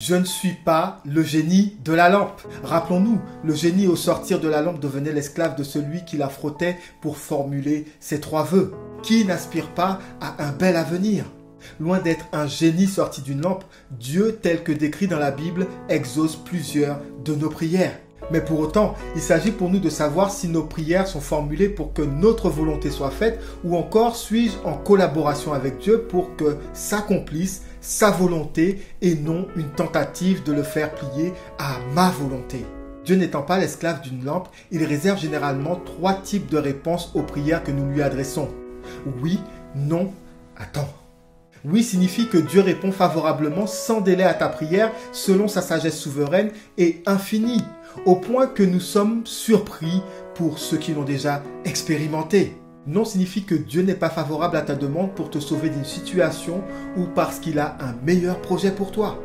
Je ne suis pas le génie de la lampe. Rappelons-nous, le génie au sortir de la lampe devenait l'esclave de celui qui la frottait pour formuler ses 3 vœux. Qui n'aspire pas à un bel avenir? Loin d'être un génie sorti d'une lampe, Dieu, tel que décrit dans la Bible, exauce plusieurs de nos prières. Mais pour autant, il s'agit pour nous de savoir si nos prières sont formulées pour que notre volonté soit faite ou encore suis-je en collaboration avec Dieu pour que s'accomplisse sa volonté et non une tentative de le faire plier à ma volonté. Dieu n'étant pas l'esclave d'une lampe, il réserve généralement 3 types de réponses aux prières que nous lui adressons. Oui, non, attends. Oui signifie que Dieu répond favorablement sans délai à ta prière selon sa sagesse souveraine et infinie, au point que nous sommes surpris pour ceux qui l'ont déjà expérimenté. Non signifie que Dieu n'est pas favorable à ta demande pour te sauver d'une situation ou parce qu'il a un meilleur projet pour toi.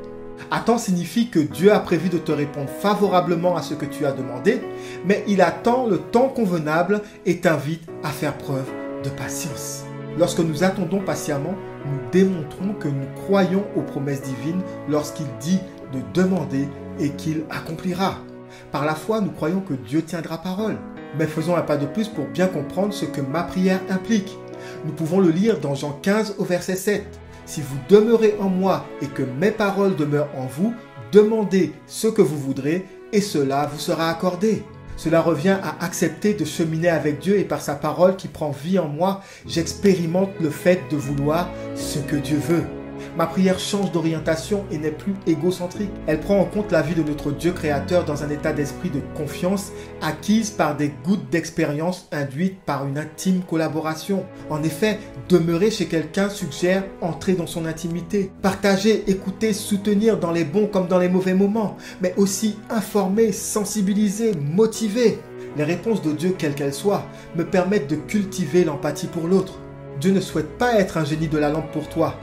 Attends signifie que Dieu a prévu de te répondre favorablement à ce que tu as demandé, mais il attend le temps convenable et t'invite à faire preuve de patience. Lorsque nous attendons patiemment, nous démontrons que nous croyons aux promesses divines lorsqu'il dit de demander et qu'il accomplira. Par la foi, nous croyons que Dieu tiendra parole. Mais faisons un pas de plus pour bien comprendre ce que ma prière implique. Nous pouvons le lire dans Jean 15 au verset 7. Si vous demeurez en moi et que mes paroles demeurent en vous, demandez ce que vous voudrez et cela vous sera accordé. Cela revient à accepter de cheminer avec Dieu et par sa parole qui prend vie en moi, j'expérimente le fait de vouloir ce que Dieu veut. Ma prière change d'orientation et n'est plus égocentrique. Elle prend en compte la vie de notre Dieu créateur dans un état d'esprit de confiance acquise par des gouttes d'expérience induites par une intime collaboration. En effet, demeurer chez quelqu'un suggère entrer dans son intimité, partager, écouter, soutenir dans les bons comme dans les mauvais moments, mais aussi informer, sensibiliser, motiver. Les réponses de Dieu, quelles qu'elles soient, me permettent de cultiver l'empathie pour l'autre. Dieu ne souhaite pas être un génie de la lampe pour toi,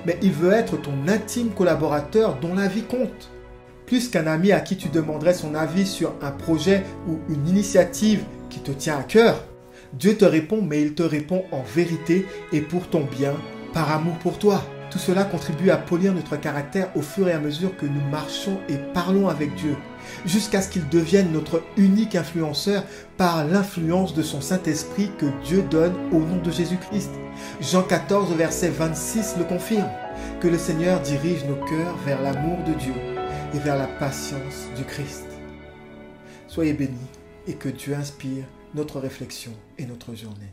mais il veut être ton intime collaborateur dont la vie compte. Plus qu'un ami à qui tu demanderais son avis sur un projet ou une initiative qui te tient à cœur, Dieu te répond, mais il te répond en vérité et pour ton bien, par amour pour toi. Tout cela contribue à polir notre caractère au fur et à mesure que nous marchons et parlons avec Dieu, jusqu'à ce qu'il devienne notre unique influenceur par l'influence de son Saint-Esprit que Dieu donne au nom de Jésus-Christ. Jean 14, verset 26 le confirme. Que le Seigneur dirige nos cœurs vers l'amour de Dieu et vers la patience du Christ. Soyez bénis et que Dieu inspire notre réflexion et notre journée.